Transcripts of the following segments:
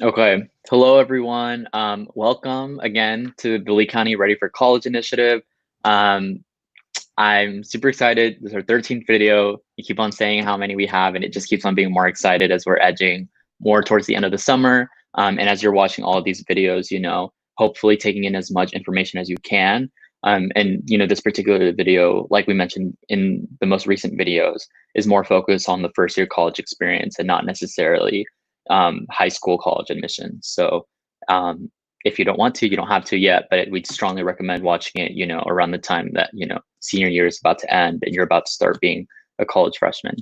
Okay. Hello, everyone. Welcome again to the Lee County Ready for College initiative. Um, I'm super excited. This is our 13th video. You keep on saying how many we have, and it just keeps on being more excited as we're edging more towards the end of the summer. And as you're watching all of these videos, hopefully taking in as much information as you can. This particular video, like we mentioned in the most recent videos, is more focused on the first year college experience and not necessarily high school college admissions. So if you don't want to, you don't have to yet, but we'd strongly recommend watching it, around the time that, senior year is about to end and you're about to start being a college freshman.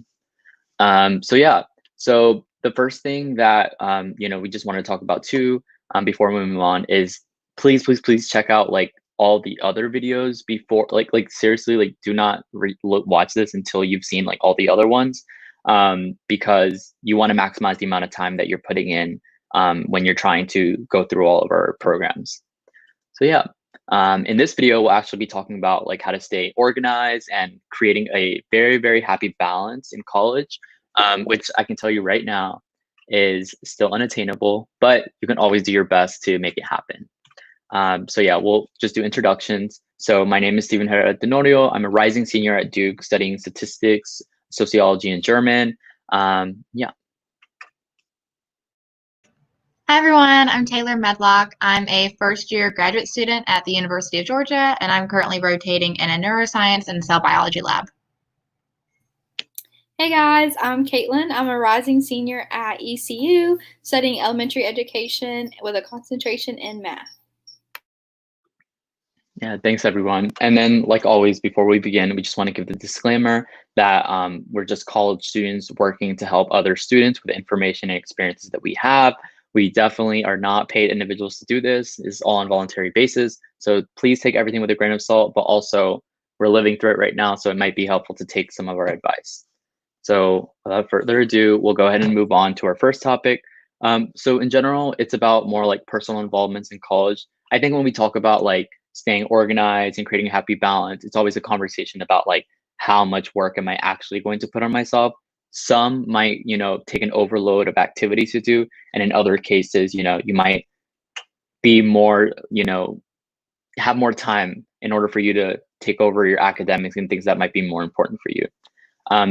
So yeah, so the first thing that, we just want to talk about too, before we move on is please check out like all the other videos before, like seriously, like do not watch this until you've seen like all the other ones, because you want to maximize the amount of time that you're putting in when you're trying to go through all of our programs. So yeah, in this video, we'll actually be talking about like how to stay organized and creating a very happy balance in college, which I can tell you right now is still unattainable, but you can always do your best to make it happen. So yeah, we'll just do introductions. So my name is Steven Herrera Denorio. I'm a rising senior at Duke studying statistics, sociology, and German. Yeah. Hi everyone, I'm Taylor Medlock. I'm a first year graduate student at the University of Georgia, and I'm currently rotating in a neuroscience and cell biology lab. Hey guys, I'm Caitlin. I'm a rising senior at ECU studying elementary education with a concentration in math. Yeah, thanks everyone. And then, like always, before we begin, we just want to give the disclaimer that we're just college students working to help other students with the information and experiences that we have. We definitely are not paid individuals to do this. It's all on voluntary basis. So please take everything with a grain of salt, but also we're living through it right now, so it might be helpful to take some of our advice. So without further ado, we'll go ahead and move on to our first topic. So in general, it's about more like personal involvements in college. I think when we talk about like staying organized and creating a happy balance, it's always a conversation about like how much work am I actually going to put on myself. Some might, take an overload of activities to do, and in other cases, you might be more, have more time in order for you to take over your academics and things that might be more important for you.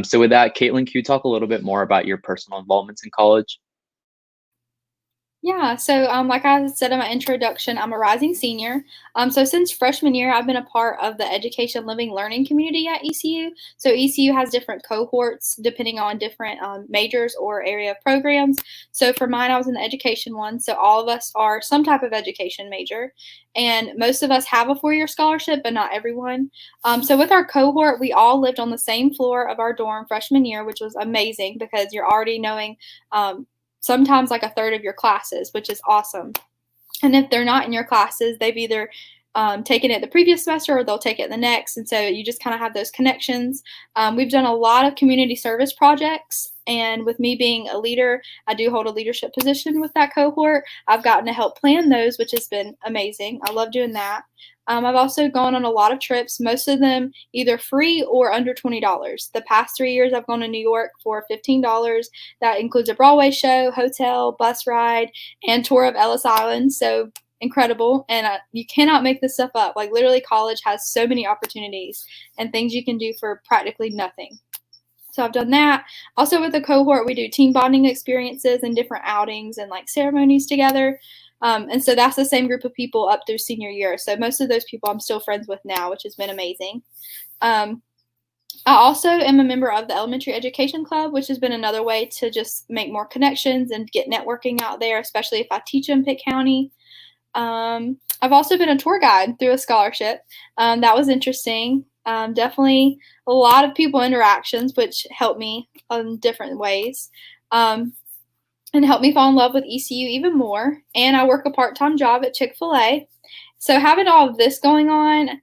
So with that, Caitlin, can you talk a little bit more about your personal involvements in college? Yeah, so like I said in my introduction, I'm a rising senior. So since freshman year, I've been a part of the Education Living Learning community at ECU. So ECU has different cohorts depending on different majors or area of programs. So for mine, I was in the education one. So all of us are some type of education major, and most of us have a 4-year scholarship, but not everyone. So with our cohort, we all lived on the same floor of our dorm freshman year, which was amazing because you're already knowing. Sometimes like a third of your classes, which is awesome. And if they're not in your classes, they've either taken it the previous semester or they'll take it the next. And so you just kind of have those connections. We've done a lot of community service projects. And with me being a leader, I do hold a leadership position with that cohort. I've gotten to help plan those, which has been amazing. I love doing that. I've also gone on a lot of trips, most of them either free or under $20. The past 3 years, I've gone to New York for $15. That includes a Broadway show, hotel, bus ride, and tour of Ellis Island. So incredible. And you cannot make this stuff up. Like, literally, college has so many opportunities and things you can do for practically nothing. So I've done that. Also, with the cohort, we do team bonding experiences and different outings and like ceremonies together. And so that's the same group of people up through senior year. So most of those people I'm still friends with now, which has been amazing. I also am a member of the Elementary Education Club, which has been another way to just make more connections and get networking out there, especially if I teach in Pitt County. I've also been a tour guide through a scholarship. That was interesting. Definitely a lot of people interactions, which helped me in different ways. And helped me fall in love with ECU even more. And I work a part-time job at Chick-fil-A. So having all of this going on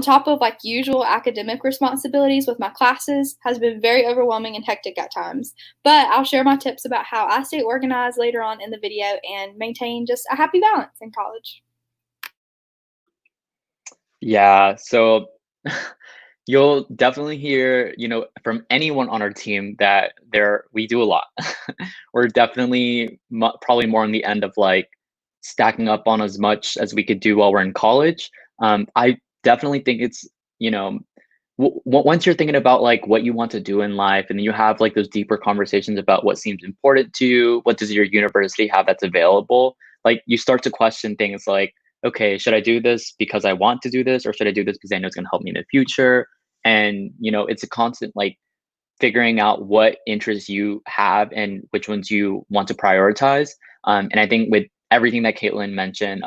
top of like usual academic responsibilities with my classes, has been very overwhelming and hectic at times. But I'll share my tips about how I stay organized later on in the video and maintain just a happy balance in college. Yeah, so You'll definitely hear, from anyone on our team that we do a lot. We're definitely probably more on the end of like stacking up on as much as we could do while we're in college. I definitely think it's, you know, once you're thinking about like what you want to do in life, and then you have like those deeper conversations about what seems important to you, what does your university have that's available, like you start to question things like, okay, should I do this because I want to do this, or should I do this because I know it's going to help me in the future? And it's a constant like figuring out what interests you have and which ones you want to prioritize. And I think with everything that Caitlin mentioned,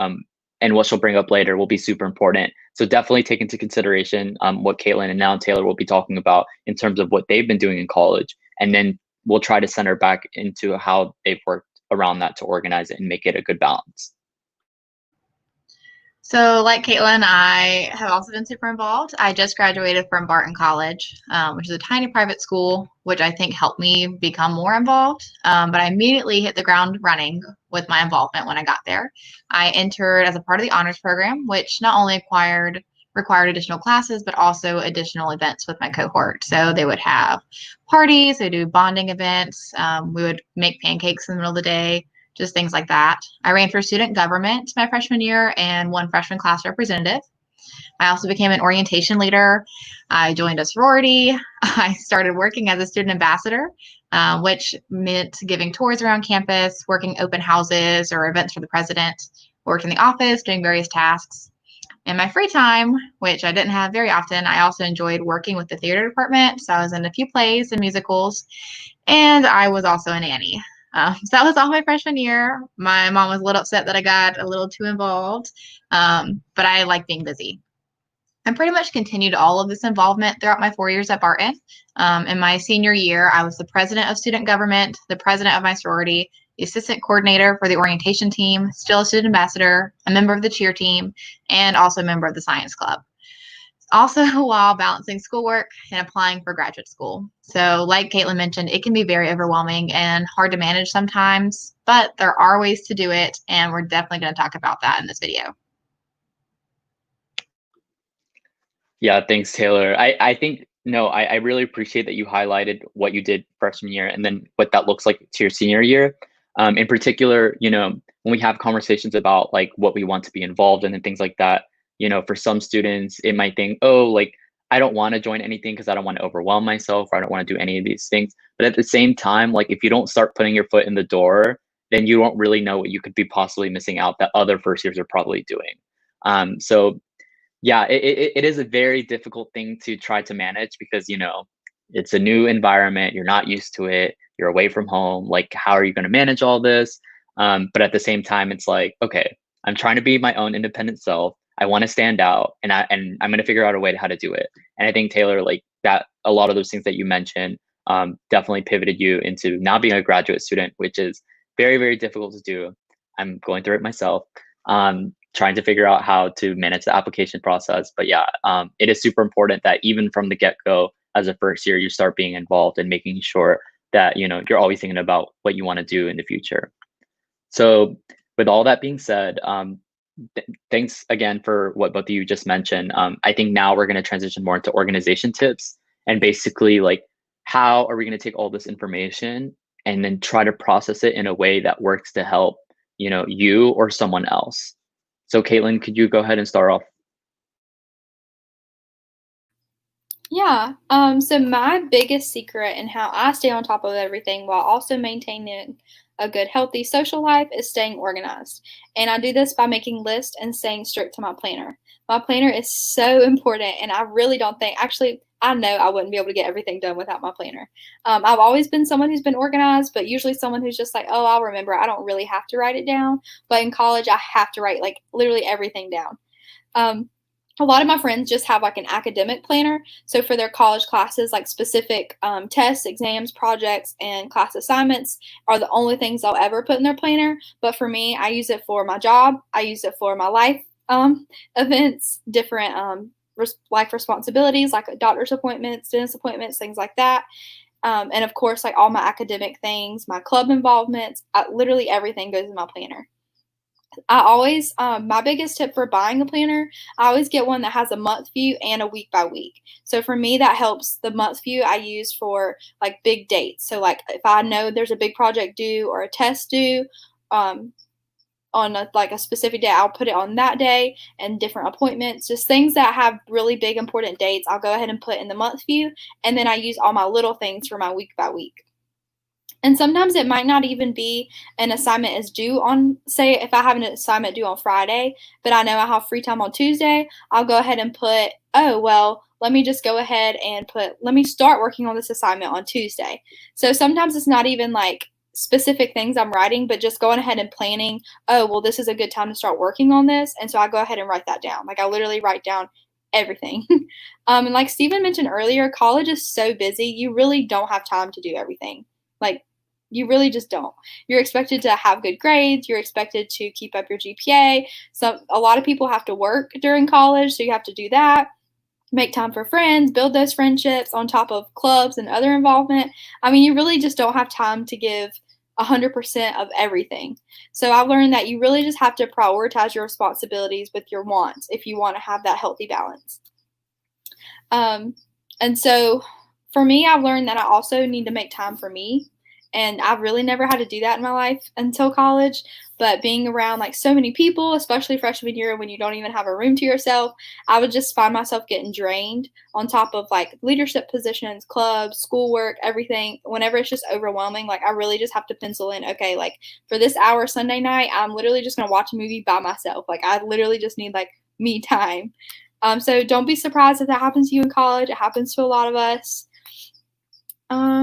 and what she'll bring up later will be super important. So definitely take into consideration what Caitlin and now Taylor will be talking about in terms of what they've been doing in college. And then we'll try to center back into how they've worked around that to organize it and make it a good balance. So, like Caitlin, I have also been super involved. I just graduated from Barton College, which is a tiny private school, which I think helped me become more involved. But I immediately hit the ground running with my involvement when I got there. I entered as a part of the honors program, which not only required additional classes, but also additional events with my cohort. So they would have parties, they do bonding events. We would make pancakes in the middle of the day, just things like that. I ran for student government my freshman year and won freshman class representative. I also became an orientation leader. I joined a sorority. I started working as a student ambassador, which meant giving tours around campus, working open houses or events for the president, worked in the office, doing various tasks. In my free time, which I didn't have very often, I also enjoyed working with the theater department. So I was in a few plays and musicals, and I was also a nanny. So that was all my freshman year. My mom was a little upset that I got a little too involved, but I like being busy. I pretty much continued all of this involvement throughout my 4 years at Barton. In my senior year, I was the president of student government, the president of my sorority, the assistant coordinator for the orientation team, still a student ambassador, a member of the cheer team, and also a member of the science club. Also, while balancing schoolwork and applying for graduate school. So, like Caitlin mentioned, it can be very overwhelming and hard to manage sometimes, but there are ways to do it, and we're definitely going to talk about that in this video. Yeah, thanks, Taylor. I think, no, I really appreciate that you highlighted what you did freshman year and then what that looks like to your senior year. In particular, when we have conversations about like what we want to be involved in and things like that, for some students, it might think, oh, like I don't want to join anything because I don't want to overwhelm myself, or I don't want to do any of these things. But at the same time, like if you don't start putting your foot in the door, then you don't really know what you could be possibly missing out that other first years are probably doing. So yeah, it is a very difficult thing to try to manage because, it's a new environment. You're not used to it. You're away from home. Like, how are you going to manage all this? But at the same time, it's like, okay, I'm trying to be my own independent self. I want to stand out, and I'm going to figure out a way to how to do it. And I think Taylor, like that, a lot of those things that you mentioned, definitely pivoted you into now being a graduate student, which is very, very difficult to do. I'm going through it myself. Trying to figure out how to manage the application process. But yeah, it is super important that even from the get-go, as a first year, you start being involved and making sure that you're always thinking about what you want to do in the future. So with all that being said, thanks again for what both of you just mentioned. I think now we're going to transition more into organization tips and basically like how are we going to take all this information and then try to process it in a way that works to help you or someone else. So Caitlin, could you go ahead and start off? Yeah. So my biggest secret and how I stay on top of everything while also maintaining a good, healthy social life is staying organized. And I do this by making lists and staying strict to my planner. My planner is so important, and I really don't think, actually, I know I wouldn't be able to get everything done without my planner. I've always been someone who's been organized, but usually someone who's just like, oh, I'll remember. I don't really have to write it down. But in college, I have to write like literally everything down. A lot of my friends just have like an academic planner. So for their college classes, like specific tests, exams, projects, and class assignments are the only things I'll ever put in their planner. But for me, I use it for my job. I use it for my life events, different life responsibilities, like doctor's appointments, dentist appointments, things like that. And of course, like all my academic things, my club involvements, literally everything goes in my planner. I always, my biggest tip for buying a planner, I always get one that has a month view and a week by week. So for me, that helps. The month view I use for like big dates. So like if I know there's a big project due or a test due, um, on like a specific day, I'll put it on that day, and different appointments, just things that have really big important dates, I'll go ahead and put in the month view, and then I use all my little things for my week by week. And sometimes it might not even be an assignment is due on, say, if I have an assignment due on Friday, but I know I have free time on Tuesday, I'll go ahead and put, oh, well, let me just go ahead and let me start working on this assignment on Tuesday. So sometimes it's not even like specific things I'm writing, but just going ahead and planning, oh, well, this is a good time to start working on this. And so I go ahead and write that down. Like I literally write down everything. And like Stephen mentioned earlier, college is so busy. You really don't have time to do everything. Like you really just don't. You're expected to have good grades. You're expected to keep up your GPA. So a lot of people have to work during college, so you have to do that. Make time for friends, build those friendships on top of clubs and other involvement. I mean, you really just don't have time to give 100% of everything. So I've learned that you really just have to prioritize your responsibilities with your wants if you want to have that healthy balance. And so for me, I've learned that I also need to make time for me. And I've really never had to do that in my life until college. But being around like so many people, especially freshman year when you don't even have a room to yourself, I would just find myself getting drained on top of like leadership positions, clubs, schoolwork, everything. Whenever it's just overwhelming, like I really just have to pencil in, okay, like for this hour Sunday night, I'm literally just going to watch a movie by myself. Like I literally just need like me time. So don't be surprised if that happens to you in college. It happens to a lot of us.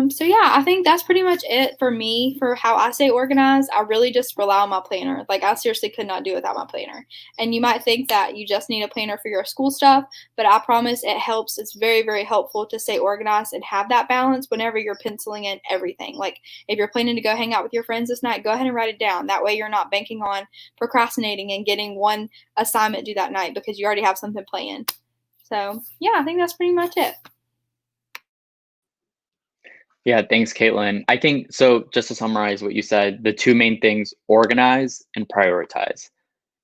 So yeah, I think that's pretty much it for me for how I stay organized. I really just rely on my planner. Like I seriously could not do it without my planner. And you might think that you just need a planner for your school stuff, but I promise it helps. It's very, very helpful to stay organized and have that balance whenever you're penciling in everything. Like if you're planning to go hang out with your friends this night, go ahead and write it down. That way you're not banking on procrastinating and getting one assignment due that night because you already have something planned. So yeah, I think that's pretty much it. Yeah, thanks, Caitlin. I think so. Just to summarize what you said, the two main things: organize and prioritize.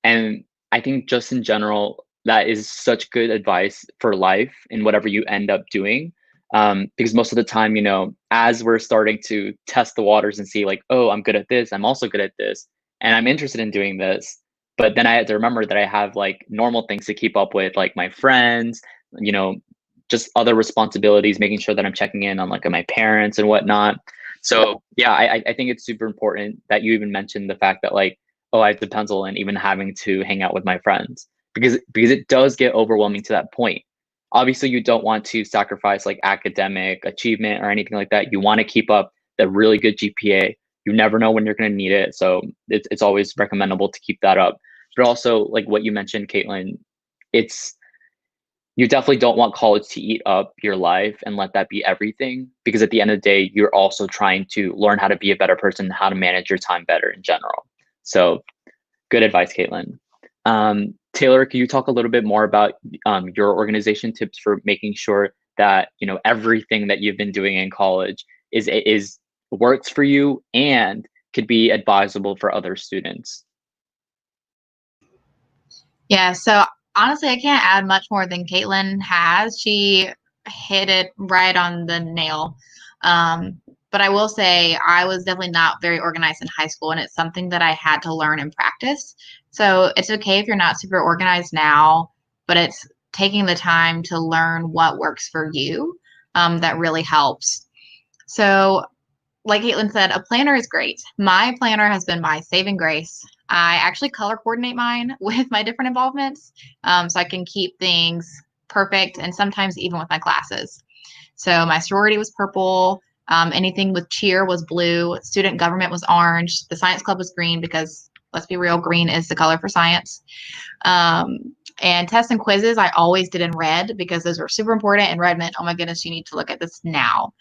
And I think just in general, that is such good advice for life in whatever you end up doing. Because most of the time, as we're starting to test the waters and see like, oh, I'm good at this, I'm also good at this, and I'm interested in doing this. But then I had to remember that I have like normal things to keep up with, like my friends, just other responsibilities, making sure that I'm checking in on like my parents and whatnot. So yeah, I think it's super important that you even mentioned the fact that like, oh, I have to pencil and even having to hang out with my friends because it does get overwhelming to that point. Obviously, you don't want to sacrifice like academic achievement or anything like that. You want to keep up the really good GPA. You never know when you're going to need it, so it's always recommendable to keep that up. But also, like what you mentioned, Caitlin, you definitely don't want college to eat up your life and let that be everything, because at the end of the day, you're also trying to learn how to be a better person, how to manage your time better in general. So good advice, Caitlin. Taylor, can you talk a little bit more about your organization tips for making sure that everything that you've been doing in college is works for you and could be advisable for other students? Yeah, so honestly, I can't add much more than Caitlin has. She hit it right on the nail. But I will say I was definitely not very organized in high school, and it's something that I had to learn and practice. So it's okay if you're not super organized now, but it's taking the time to learn what works for you that really helps. So like Caitlin said, a planner is great. My planner has been my saving grace. I actually color coordinate mine with my different involvements so I can keep things perfect, and sometimes even with my classes. So my sorority was purple. Anything with cheer was blue. Student government was orange. The science club was green because, let's be real, green is the color for science. And tests and quizzes I always did in red because those were super important, and red meant, oh my goodness, you need to look at this now.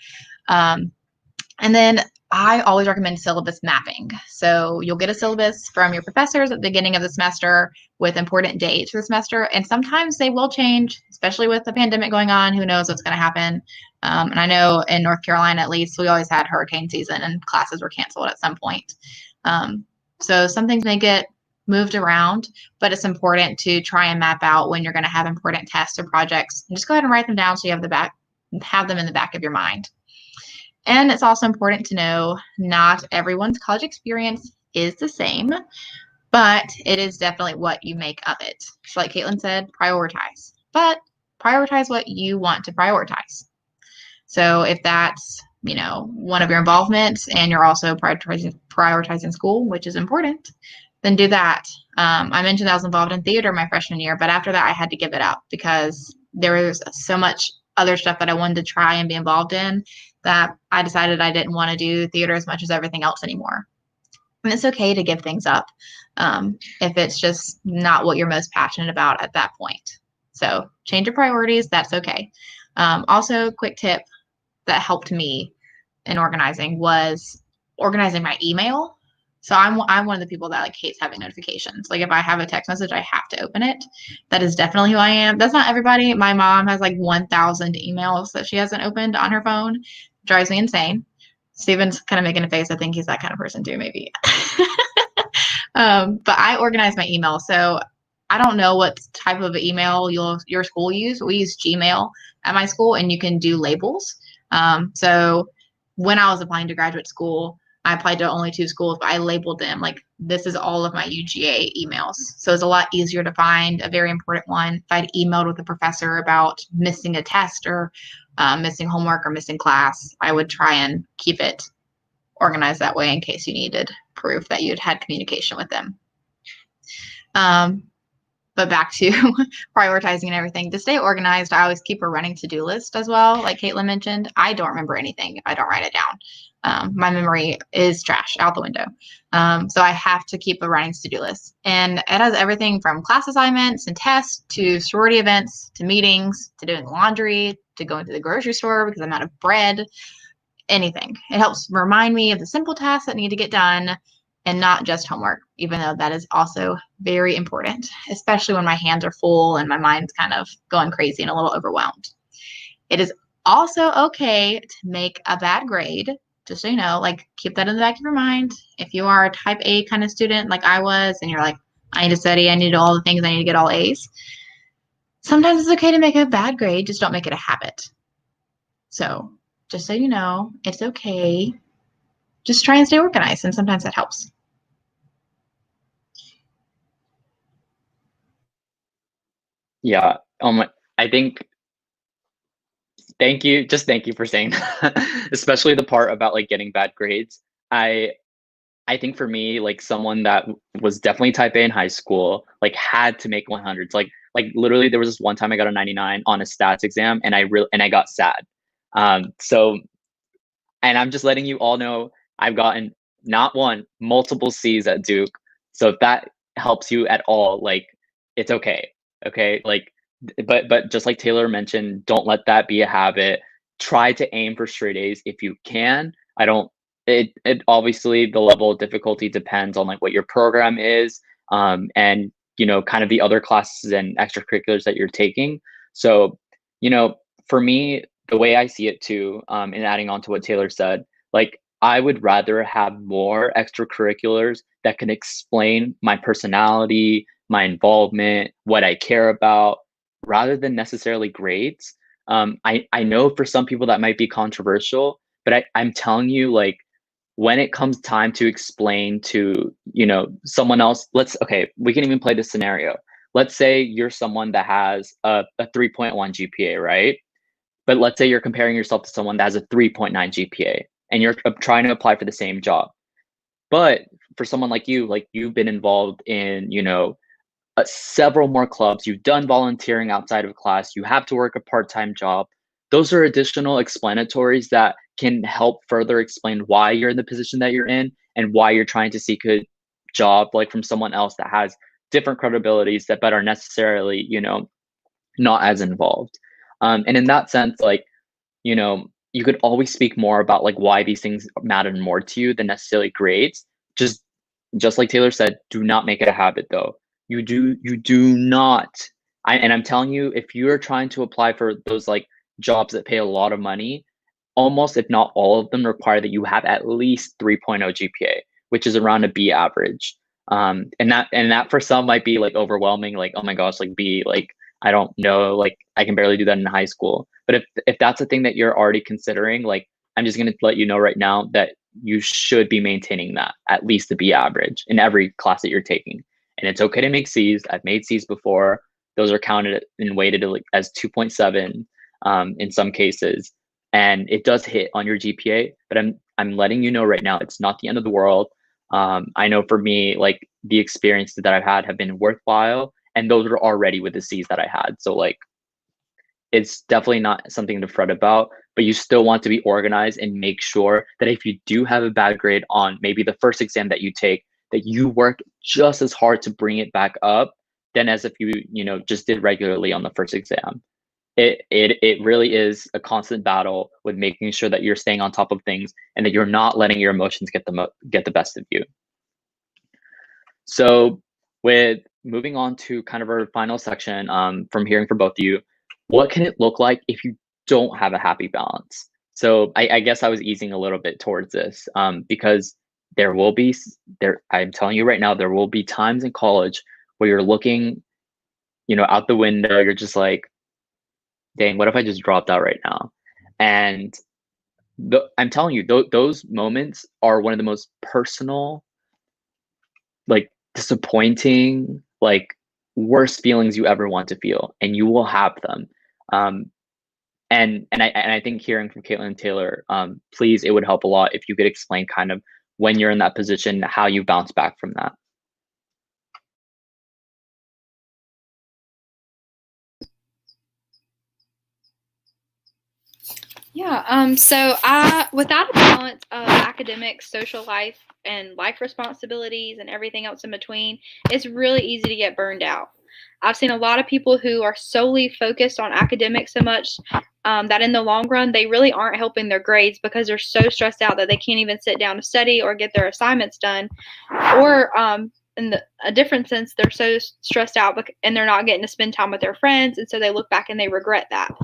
And then I always recommend syllabus mapping. So you'll get a syllabus from your professors at the beginning of the semester with important dates for the semester. And sometimes they will change, especially with the pandemic going on. Who knows what's going to happen? And I know in North Carolina, at least, we always had hurricane season and classes were canceled at some point. So some things may get moved around, but it's important to try and map out when you're going to have important tests or projects, and just go ahead and write them down so you have them in the back of your mind. And it's also important to know not everyone's college experience is the same, but it is definitely what you make of it. So like Caitlin said, prioritize, but prioritize what you want to prioritize. So if that's, one of your involvements and you're also prioritizing school, which is important, then do that. I mentioned I was involved in theater my freshman year, but after that I had to give it up because there was so much other stuff that I wanted to try and be involved in that I decided I didn't want to do theater as much as everything else anymore. And it's okay to give things up if it's just not what you're most passionate about at that point. So change your priorities. That's okay. Also, quick tip that helped me in organizing was organizing my email. So I'm one of the people that hates having notifications. Like if I have a text message, I have to open it. That is definitely who I am. That's not everybody. My mom has 1,000 emails that she hasn't opened on her phone. It drives me insane. Steven's kind of making a face. I think he's that kind of person too, maybe. But I organize my email. So I don't know what type of email your school use. We use Gmail at my school, and you can do labels. So when I was applying to graduate school, I applied to only 2 schools, but I labeled them this is all of my UGA emails. So it's a lot easier to find a very important one. If I'd emailed with a professor about missing a test or missing homework or missing class, I would try and keep it organized that way in case you needed proof that you'd had communication with them. But back to prioritizing and everything. To stay organized, I always keep a running to-do list as well. Like Caitlin mentioned, I don't remember anything if I don't write it down. My memory is trash, out the window. So I have to keep a running to-do list. And it has everything from class assignments and tests to sorority events to meetings to doing laundry to going to the grocery store because I'm out of bread, anything. It helps remind me of the simple tasks that need to get done and not just homework, even though that is also very important, especially when my hands are full and my mind's kind of going crazy and a little overwhelmed. It is also okay to make a bad grade, just so you know, keep that in the back of your mind. If you are a type A kind of student like I was, and you're like, I need to study, I need to do all the things, I need to get all A's. Sometimes it's okay to make a bad grade, just don't make it a habit. So just so you know, it's okay. Just try and stay organized, and sometimes that helps. Yeah. I think thank you for saying that. Especially the part about getting bad grades. I think for me, someone that was definitely type A in high school, had to make 100s. Literally there was this one time I got a 99 on a stats exam, and I got sad. So, and I'm just letting you all know I've gotten not one, multiple C's at Duke. So if that helps you at all, it's okay. Okay. But just like Taylor mentioned, don't let that be a habit. Try to aim for straight A's if you can. It obviously the level of difficulty depends on what your program is, and kind of the other classes and extracurriculars that you're taking. So, for me, the way I see it too, and adding on to what Taylor said, I would rather have more extracurriculars that can explain my personality, my involvement, what I care about, rather than necessarily grades. I know for some people that might be controversial, but I'm telling you, when it comes time to explain to, someone else, we can even play this scenario. Let's say you're someone that has a 3.1 GPA, right? But let's say you're comparing yourself to someone that has a 3.9 GPA and you're trying to apply for the same job. But for someone like you've been involved in, several more clubs, you've done volunteering outside of class, you have to work a part-time job. Those are additional explanatories that can help further explain why you're in the position that you're in and why you're trying to seek a job from someone else that has different credibilities that but are necessarily, not as involved. And in that sense, you could always speak more about why these things matter more to you than necessarily grades. Just like Taylor said, do not make it a habit though. You do not. And I'm telling you, if you're trying to apply for those jobs that pay a lot of money, almost if not all of them require that you have at least 3.0 GPA, which is around a B average. And that for some might be like overwhelming, like, oh my gosh, like B, like I don't know, like I can barely do that in high school. But if that's a thing that you're already considering, like I'm just gonna let you know right now that you should be maintaining that at least to be average in every class that you're taking. And it's okay to make C's. I've made C's before. Those are counted and weighted as 2.7 in some cases, and it does hit on your GPA. But I'm letting you know right now, it's not the end of the world. I know for me, like the experiences that I've had have been worthwhile, and those were already with the C's that I had. So like, it's definitely not something to fret about, but you still want to be organized and make sure that if you do have a bad grade on maybe the first exam that you take, that you work just as hard to bring it back up than as if you know, just did regularly on the first exam. It really is a constant battle with making sure that you're staying on top of things and that you're not letting your emotions get the best of you. So with moving on to kind of our final section, from hearing from both of you, what can it look like if you don't have a happy balance? So I guess I was easing a little bit towards this, because there will be I'm telling you right now, there will be times in college where you're looking, you know, out the window, you're just like, dang, what if I just dropped out right now? And I'm telling you, those moments are one of the most personal, like disappointing, like worst feelings you ever want to feel, and you will have them. And I think hearing from Caitlin and Taylor, please, it would help a lot if you could explain kind of when you're in that position, how you bounce back from that. Yeah, so without a balance of academics, social life, and life responsibilities and everything else in between, it's really easy to get burned out. I've seen a lot of people who are solely focused on academics so much that in the long run, they really aren't helping their grades because they're so stressed out that they can't even sit down to study or get their assignments done. Or in a different sense, they're so stressed out and they're not getting to spend time with their friends. And so they look back and they regret that.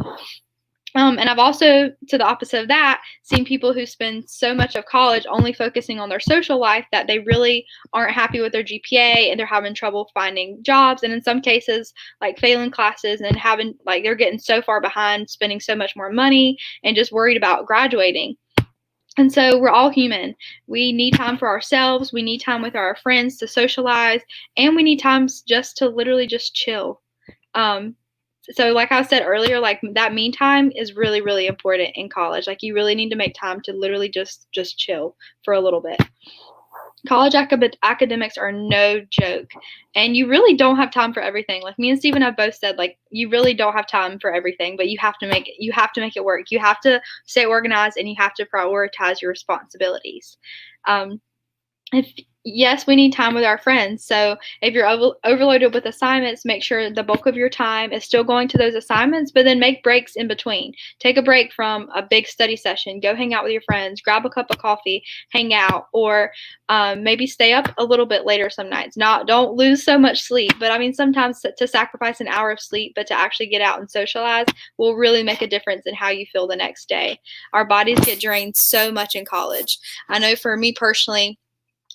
And I've also, to the opposite of that, seen people who spend so much of college only focusing on their social life that they really aren't happy with their GPA and they're having trouble finding jobs. And in some cases, like failing classes and having, like, they're getting so far behind, spending so much more money and just worried about graduating. And so we're all human. We need time for ourselves. We need time with our friends to socialize. And we need times just to literally just chill. So like I said earlier, like that me time is really, really important in college. Like you really need to make time to literally just chill for a little bit. College academics are no joke, and you really don't have time for everything. Like me and Steven have both said, like you really don't have time for everything, but you have to make it work. You have to stay organized, and you have to prioritize your responsibilities. Yes, we need time with our friends. So if you're overloaded with assignments, make sure the bulk of your time is still going to those assignments, but then make breaks in between. Take a break from a big study session. Go hang out with your friends. Grab a cup of coffee. Hang out, or maybe stay up a little bit later some nights. Don't lose so much sleep, but I mean sometimes to sacrifice an hour of sleep, but to actually get out and socialize will really make a difference in how you feel the next day. Our bodies get drained so much in college. I know for me personally,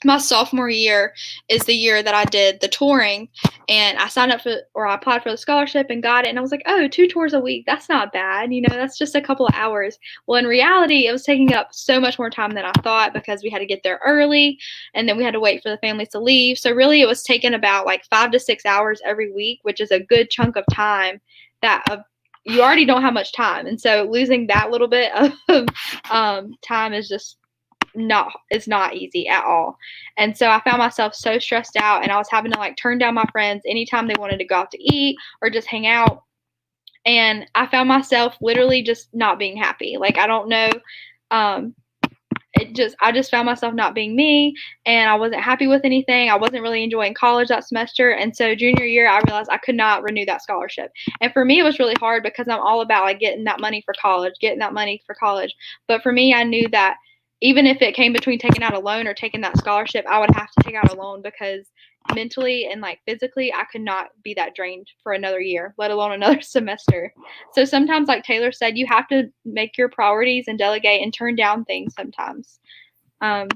my sophomore year is the year that I did the touring, and I applied for the scholarship and got it. And I was like, oh, 2 tours a week. That's not bad. You know, that's just a couple of hours. Well, in reality, it was taking up so much more time than I thought because we had to get there early and then we had to wait for the families to leave. So really it was taking about like 5 to 6 hours every week, which is a good chunk of time that you already don't have much time. And so losing that little bit of time is just it's not easy at all. And so I found myself so stressed out, and I was having to like turn down my friends anytime they wanted to go out to eat or just hang out. And I found myself literally just not being happy. Like I don't know, I just found myself not being me, and I wasn't happy with anything. I wasn't really enjoying college that semester. And so junior year, I realized I could not renew that scholarship. And for me, it was really hard because I'm all about like getting that money for college. But for me, I knew that even if it came between taking out a loan or taking that scholarship, I would have to take out a loan because mentally and like physically, I could not be that drained for another year, let alone another semester. So sometimes, like Taylor said, you have to make your priorities and delegate and turn down things sometimes. So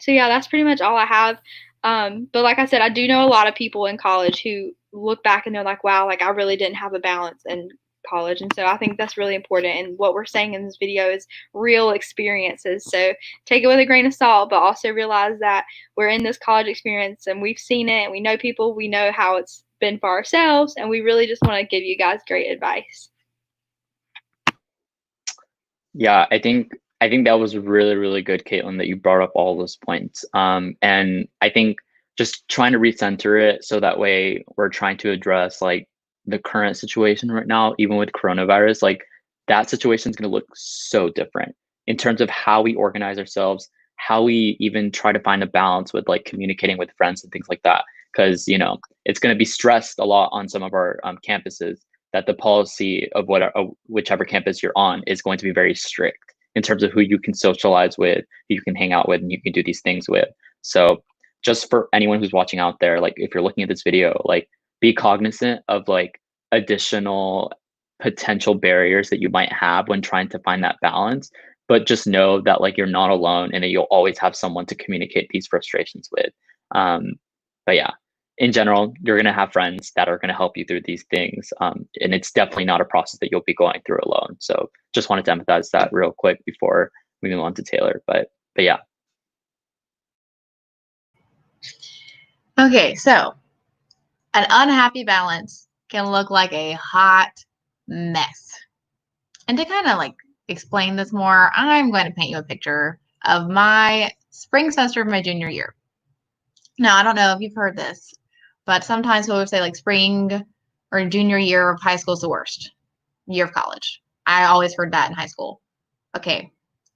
yeah, that's pretty much all I have. But like I said, I do know a lot of people in college who look back and they're like, wow, like I really didn't have a balance in college. And so I think that's really important. And what we're saying in this video is real experiences. So take it with a grain of salt, but also realize that we're in this college experience and we've seen it and we know people, we know how it's been for ourselves. And we really just want to give you guys great advice. Yeah, I think that was really, really good, Caitlin, that you brought up all those points. And I think just trying to recenter it so that way we're trying to address like the current situation right now, even with coronavirus, like that situation is going to look so different in terms of how we organize ourselves, how we even try to find a balance with like communicating with friends and things like that. Because, you know, it's going to be stressed a lot on some of our campuses that the policy of whichever campus you're on is going to be very strict in terms of who you can socialize with, who you can hang out with, and you can do these things with. So just for anyone who's watching out there, like if you're looking at this video, like be cognizant of like additional potential barriers that you might have when trying to find that balance. But just know that like you're not alone and that you'll always have someone to communicate these frustrations with. But yeah, in general, you're going to have friends that are going to help you through these things. And it's definitely not a process that you'll be going through alone. So just wanted to emphasize that real quick before we move on to Taylor. But yeah. Okay, so an unhappy balance can look like a hot mess. And to kind of like explain this more, I'm going to paint you a picture of my spring semester of my junior year. Now, I don't know if you've heard this, but sometimes people would say like spring or junior year of high school is the worst year of college. I always heard that in high school. Okay,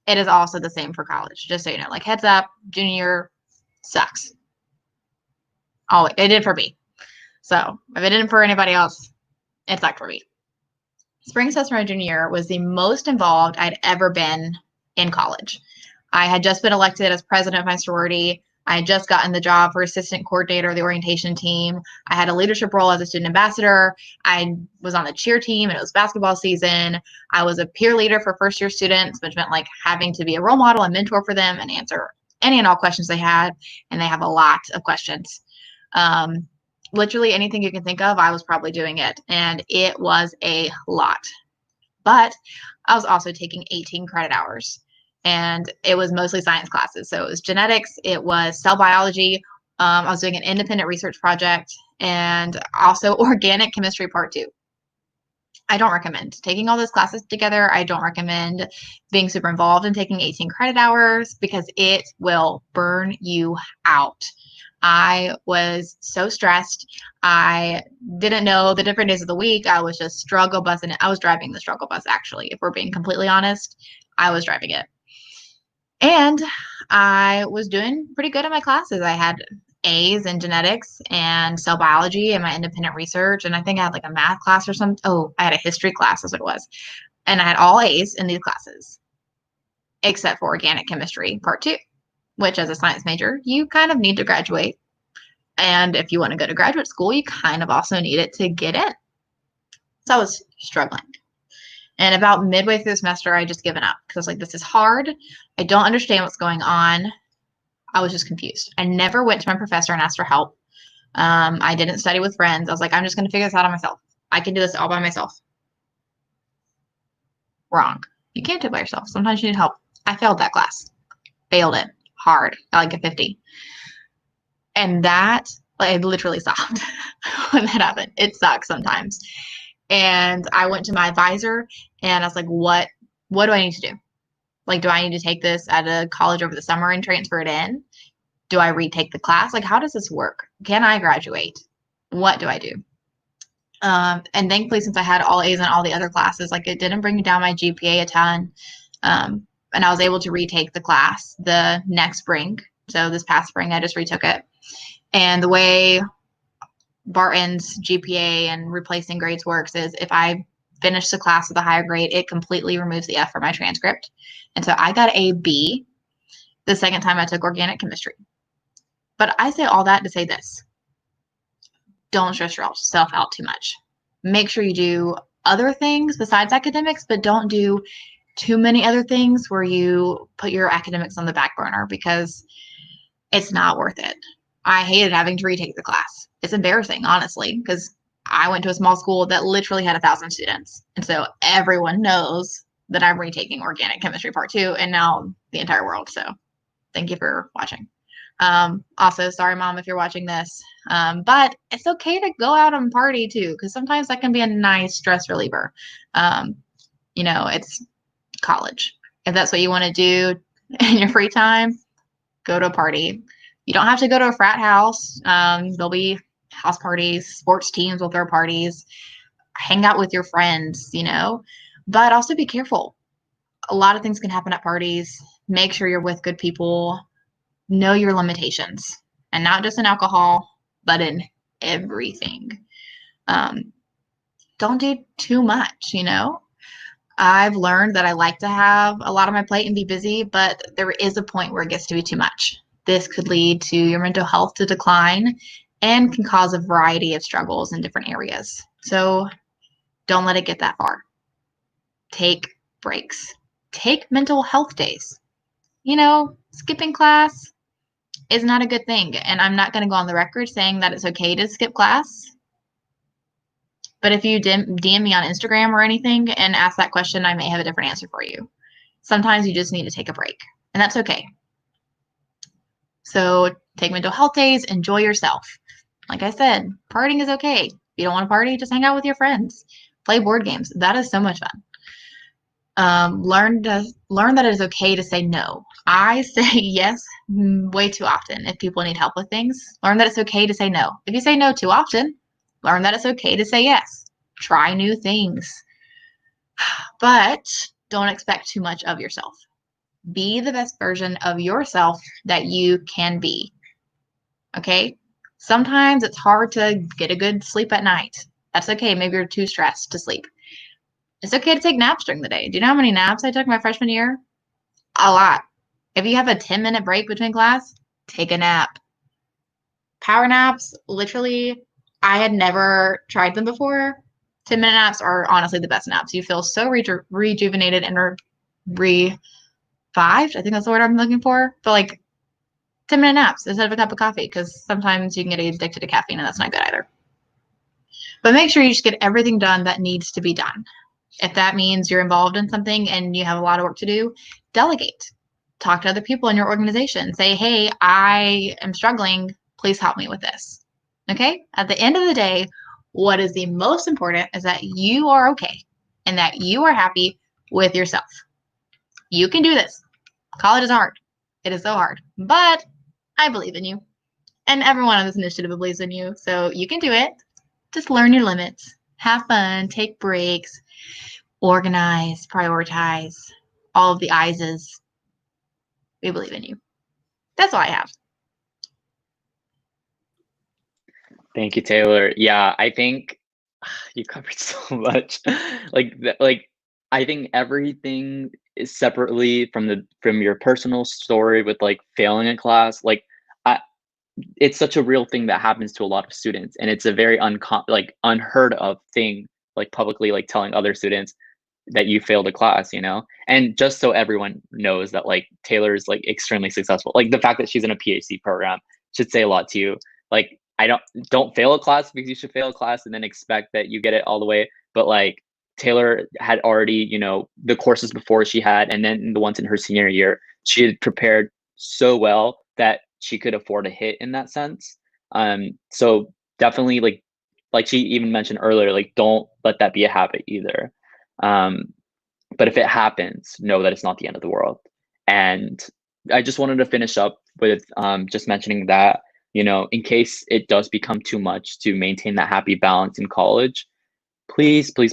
it is also the same for college, just so you know. Like heads up, junior year sucks. Oh, it did for me. So if it didn't for anybody else, it sucked for me. Spring semester my junior year was the most involved I'd ever been in college. I had just been elected as president of my sorority. I had just gotten the job for assistant coordinator of the orientation team. I had a leadership role as a student ambassador. I was on the cheer team and it was basketball season. I was a peer leader for first year students, which meant like having to be a role model and mentor for them and answer any and all questions they had. And they have a lot of questions. Literally anything you can think of, I was probably doing it. And it was a lot. But I was also taking 18 credit hours. And it was mostly science classes. So it was genetics, it was cell biology. I was doing an independent research project and also organic chemistry part 2. I don't recommend taking all those classes together. I don't recommend being super involved in taking 18 credit hours because it will burn you out. I was so stressed. I didn't know the different days of the week. I was just struggle busing it. I was driving the struggle bus, actually. If we're being completely honest, I was driving it. And I was doing pretty good in my classes. I had A's in genetics and cell biology and my independent research. And I think I had like a math class or something. Oh, I had a history class, that's what it was. And I had all A's in these classes, except for organic chemistry part 2, which as a science major, you kind of need to graduate. And if you want to go to graduate school, you kind of also need it to get in. So I was struggling. And about midway through the semester, I just given up because I was like, this is hard. I don't understand what's going on. I was just confused. I never went to my professor and asked for help. I didn't study with friends. I was like, I'm just going to figure this out on myself. I can do this all by myself. Wrong. You can't do it by yourself. Sometimes you need help. I failed that class. Failed it hard. I like a 50. And that, like, I literally sobbed when that happened. It sucks sometimes. And I went to my advisor and I was like, what do I need to do? Like, do I need to take this at a college over the summer and transfer it in? Do I retake the class? Like, how does this work? Can I graduate? What do I do? And thankfully, since I had all A's in all the other classes, like it didn't bring down my GPA a ton. And I was able to retake the class the next spring. So this past spring, I just retook it. And the way Barton's GPA and replacing grades works is if I finish the class with a higher grade, it completely removes the F from my transcript. And so I got a B the second time I took organic chemistry. But I say all that to say this. Don't stress yourself out too much. Make sure you do other things besides academics, but don't do too many other things where you put your academics on the back burner because it's not worth it. I hated having to retake the class. It's embarrassing, honestly, because I went to a small school that literally had 1,000 students. And so everyone knows that I'm retaking organic chemistry part 2 and now the entire world. So thank you for watching. Also, sorry, Mom, if you're watching this. But it's okay to go out and party too, because sometimes that can be a nice stress reliever. It's college. If that's what you want to do in your free time, go to a party. You don't have to go to a frat house. There'll be house parties, sports teams will throw parties, hang out with your friends, but also be careful. A lot of things can happen at parties. Make sure you're with good people. Know your limitations, and not just in alcohol, but in everything. Don't do too much, I've learned that I like to have a lot on my plate and be busy, but there is a point where it gets to be too much. This could lead to your mental health to decline and can cause a variety of struggles in different areas. So don't let it get that far. Take breaks. Take mental health days. Skipping class is not a good thing. And I'm not going to go on the record saying that it's okay to skip class. But if you DM me on Instagram or anything and ask that question, I may have a different answer for you. Sometimes you just need to take a break, and that's okay. So take mental health days, enjoy yourself. Like I said, partying is okay. If you don't want to party, just hang out with your friends. Play board games. That is so much fun. Learn that it is okay to say no. I say yes way too often if people need help with things. Learn that it's okay to say no. If you say no too often, learn that it's okay to say yes. Try new things. But don't expect too much of yourself. Be the best version of yourself that you can be. Okay? Sometimes it's hard to get a good sleep at night. That's okay. Maybe you're too stressed to sleep. It's okay to take naps during the day. Do you know how many naps I took my freshman year? A lot. If you have a 10-minute break between class, take a nap. Power naps, literally, I had never tried them before. 10-minute naps are honestly the best naps. You feel so rejuvenated and revived. I think that's the word I'm looking for. But 10-minute naps instead of a cup of coffee, because sometimes you can get addicted to caffeine and that's not good either. But make sure you just get everything done that needs to be done. If that means you're involved in something and you have a lot of work to do, delegate. Talk to other people in your organization. Say, hey, I am struggling. Please help me with this. Okay? At the end of the day, what is the most important is that you are okay and that you are happy with yourself. You can do this. College is hard. It is so hard. But I believe in you. And everyone on this initiative believes in you. So you can do it. Just learn your limits. Have fun. Take breaks. Organize. Prioritize. All of the I's. We believe in you. That's all I have. Thank you, Taylor. Yeah, I think you covered so much. I think everything is separately from your personal story with failing in class. It's such a real thing that happens to a lot of students, and it's a very unheard of thing, publicly telling other students that you failed a class, and just so everyone knows that Taylor's extremely successful. The fact that she's in a PhD program should say a lot to you. I don't fail a class because you should fail a class and then expect that you get it all the way. But Taylor had already, the courses before she had, and then the ones in her senior year, she had prepared so well that she could afford a hit in that sense. So definitely like she even mentioned earlier, don't let that be a habit either. But if it happens, know that it's not the end of the world. And I just wanted to finish up with just mentioning that, in case it does become too much to maintain that happy balance in college, please go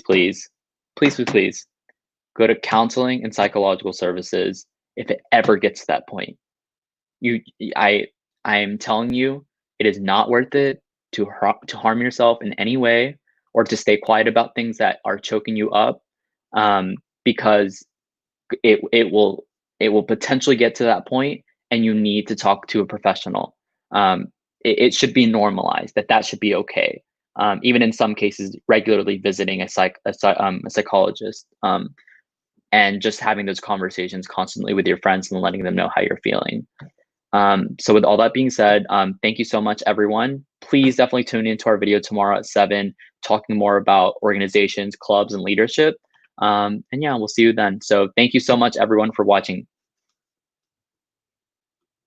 to counseling and psychological services if it ever gets to that point. I am telling you, it is not worth it to harm yourself in any way or to stay quiet about things that are choking you up, because it will potentially get to that point, and you need to talk to a professional. It should be normalized that should be okay. Even in some cases, regularly visiting a psychologist, and just having those conversations constantly with your friends and letting them know how you're feeling. So with all that being said, thank you so much, everyone. Please definitely tune into our video tomorrow at 7, talking more about organizations, clubs, and leadership. And yeah, we'll see you then. So thank you so much, everyone, for watching.